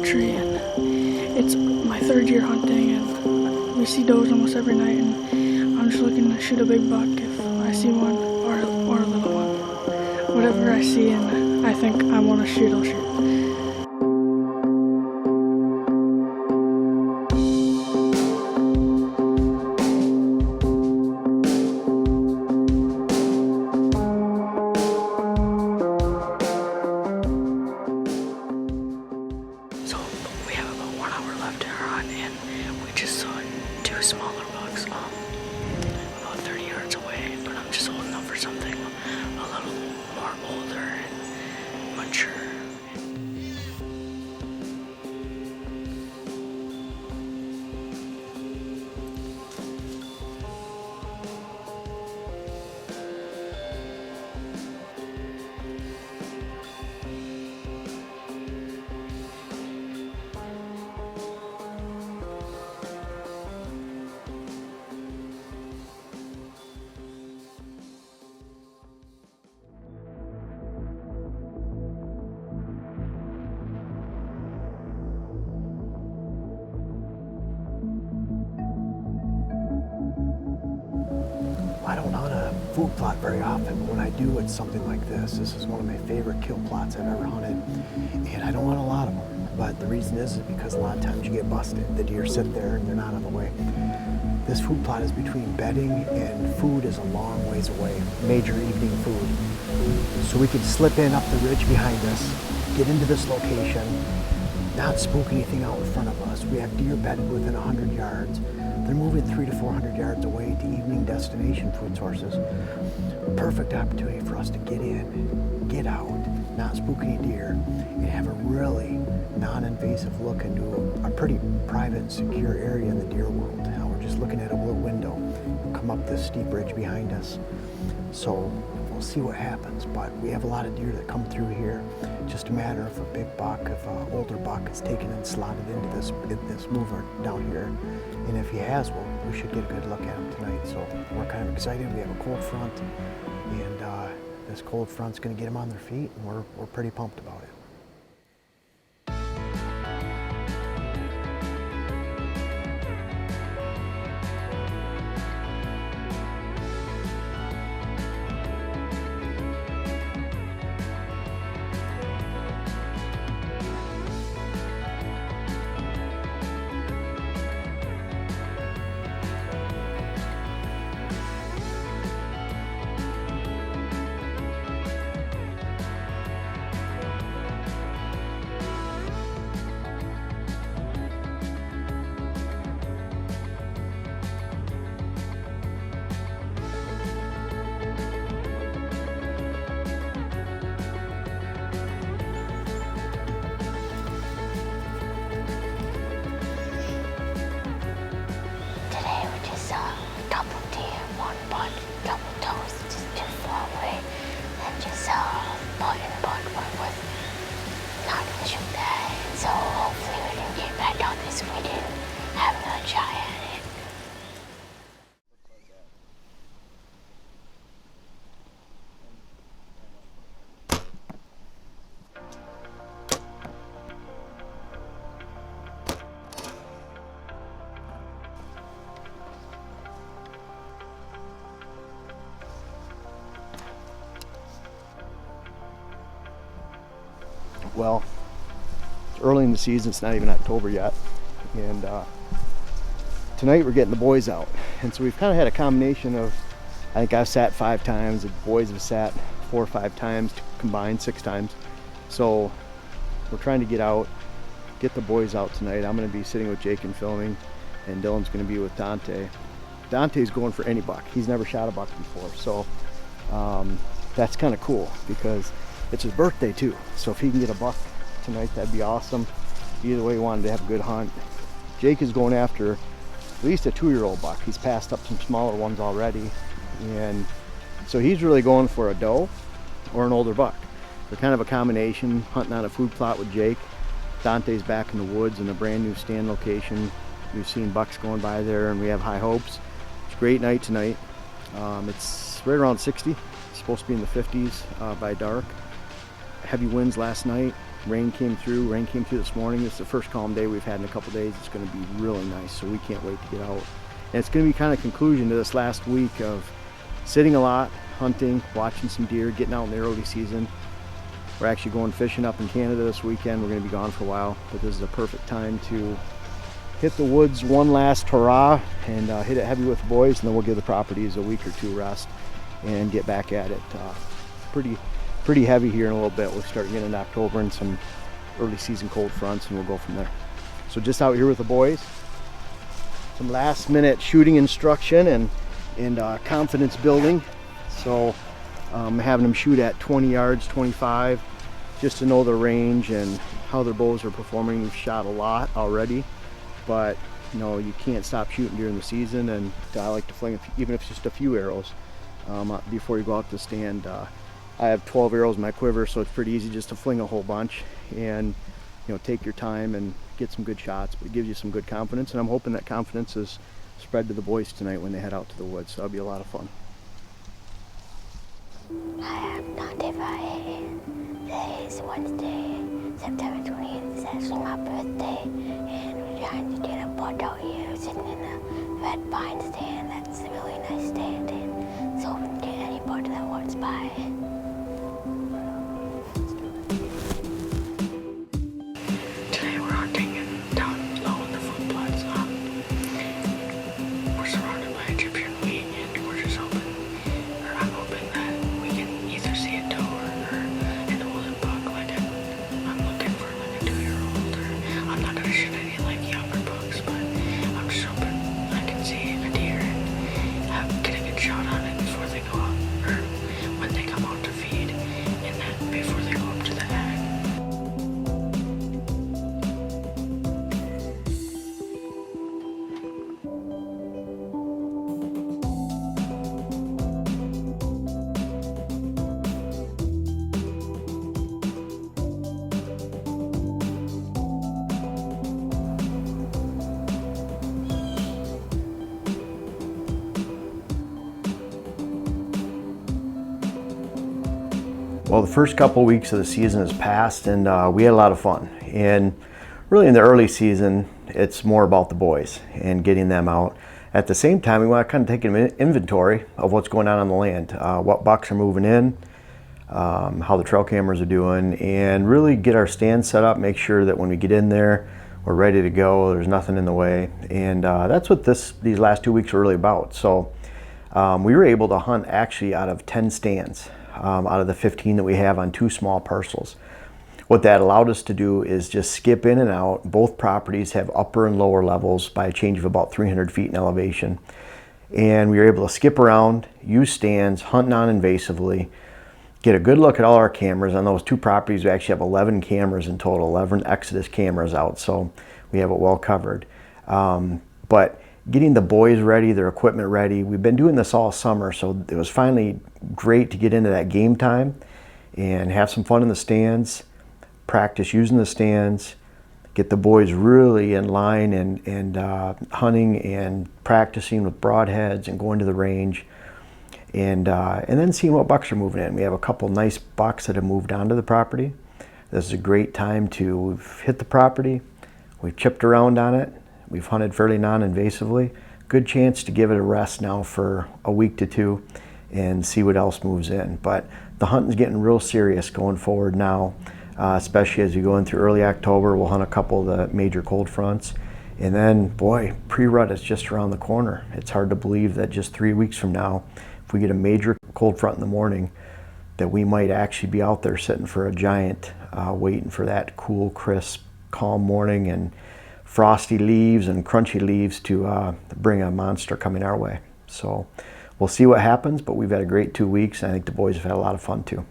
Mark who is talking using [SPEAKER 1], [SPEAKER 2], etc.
[SPEAKER 1] tree, and it's my third year hunting, and we see does almost every night, and I'm just looking to shoot a big buck if I see one, or a little one. Whatever I see and I think I want to shoot, I'll shoot. So we have about 1 hour left in our hunt, and we just saw two smaller bucks about 30 yards away, but I'm just holding up for something a little more older and mature.
[SPEAKER 2] I don't hunt a food plot very often, but when I do, it's something like this. This is one of my favorite kill plots I've ever hunted, and I don't want a lot of them. But the reason is because a lot of times you get busted. The deer sit there and they're not on the way. This food plot is between bedding and food is a long ways away, major evening food. So we can slip in up the ridge behind us, get into this location, not spook anything out in front of us. We have deer bedded within 100 yards. They're moving 300 to 400 yards away to evening destination food sources. Perfect opportunity for us to get in, get out, not spook any deer, and have a really non-invasive look into a pretty private and secure area in the deer world. Now we're just looking at a little window, come up this steep ridge behind us. So we'll see what happens, but we have a lot of deer that come through here. Just a matter of a big buck, if an older buck is taken and slotted into this mover down here. And if he has one, we should get a good look at him tonight. So we're kind of excited. We have a cold front, and this cold front's going to get them on their feet, and we're pretty pumped about it.
[SPEAKER 3] So hopefully we can get back on this weekend and have another try at it.
[SPEAKER 2] Well, it's early in the season, it's not even October yet, and tonight we're getting the boys out. And so we've kind of had a combination of, I think I've sat 5 times, the boys have sat 4 or 5 times, combined 6 times. So we're trying to get out, get the boys out tonight. I'm going to be sitting with Jake and filming, and Dylan's going to be with Dante. Dante's going for any buck. He's never shot a buck before, so that's kind of cool because it's his birthday too. So if he can get a buck tonight, that'd be awesome. Either way, he wanted to have a good hunt. Jake is going after at least a 2-year-old buck. He's passed up some smaller ones already, and so he's really going for a doe or an older buck. They're kind of a combination, hunting on a food plot with Jake. Dante's back in the woods in a brand new stand location. We've seen bucks going by there, and we have high hopes. It's a great night tonight. It's right around 60. It's supposed to be in the 50s by dark. Heavy winds last night, Rain came through this morning. It's the first calm day we've had in a couple days. It's going to be really nice, so we can't wait to get out. And it's going to be kind of conclusion to this last week of sitting a lot, hunting, watching some deer, getting out in the early season. We're actually going fishing up in Canada this weekend. We're going to be gone for a while, but this is a perfect time to hit the woods one last hurrah and hit it heavy with the boys, and then we'll give the properties a week or two rest and get back at it. Pretty heavy here in a little bit. We'll start getting into October and some early season cold fronts, and we'll go from there. So just out here with the boys, some last minute shooting instruction and confidence building. So having them shoot at 20 yards, 25, just to know the range and how their bows are performing. We've shot a lot already, but you know, you can't stop shooting during the season, and I like to fling, even if it's just a few arrows before you go out to the stand. I have 12 arrows in my quiver, so it's pretty easy just to fling a whole bunch and, you know, take your time and get some good shots, but it gives you some good confidence, and I'm hoping that confidence is spread to the boys tonight when they head out to the woods, so that'll be a lot of fun.
[SPEAKER 3] I am 95 and today is Wednesday, September 20th. It's actually my birthday, and we're trying to get a pot out here, sitting in a red pine stand. That's a really nice stand, and so we can get anybody that wants by.
[SPEAKER 1] Today we're hunting down low in the food plots. We're surrounded by Egyptian wheat, and we're just hoping, or I'm hoping that we can either see a doe or an older buck. Like I'm looking for like a 2-year-old, or I'm not gonna shoot any like younger bucks, but I'm just hoping I can see a deer and get a good shot on it before they go out, or when they come out to feed, and then before they go up to the ag.
[SPEAKER 2] Well, the first couple weeks of the season has passed, and we had a lot of fun. And really in the early season, it's more about the boys and getting them out. At the same time, we want to kind of take an inventory of what's going on the land, what bucks are moving in, how the trail cameras are doing, and really get our stand set up, make sure that when we get in there, we're ready to go, there's nothing in the way. And that's what these last 2 weeks are really about. So we were able to hunt actually out of 10 stands. Out of the 15 that we have on 2 small parcels. What that allowed us to do is just skip in and out. Both properties have upper and lower levels by a change of about 300 feet in elevation. And we were able to skip around, use stands, hunt non-invasively, get a good look at all our cameras. On those 2 properties, we actually have 11 cameras in total, 11 Exodus cameras out, so we have it well covered. But getting the boys ready, their equipment ready. We've been doing this all summer, so it was finally great to get into that game time and have some fun in the stands, practice using the stands, get the boys really in line and hunting and practicing with broadheads and going to the range, and then seeing what bucks are moving in. We have a couple nice bucks that have moved onto the property. This is a great time we've hit the property, we've chipped around on it, we've hunted fairly non-invasively. Good chance to give it a rest now for a week to 2 and see what else moves in. But the hunting's getting real serious going forward now, especially as we go into early October. We'll hunt a couple of the major cold fronts. And then, boy, pre-rut is just around the corner. It's hard to believe that just 3 weeks from now, if we get a major cold front in the morning, that we might actually be out there sitting for a giant, waiting for that cool, crisp, calm morning and frosty leaves and crunchy leaves to bring a monster coming our way. So we'll see what happens, but we've had a great 2 weeks, and I think the boys have had a lot of fun too.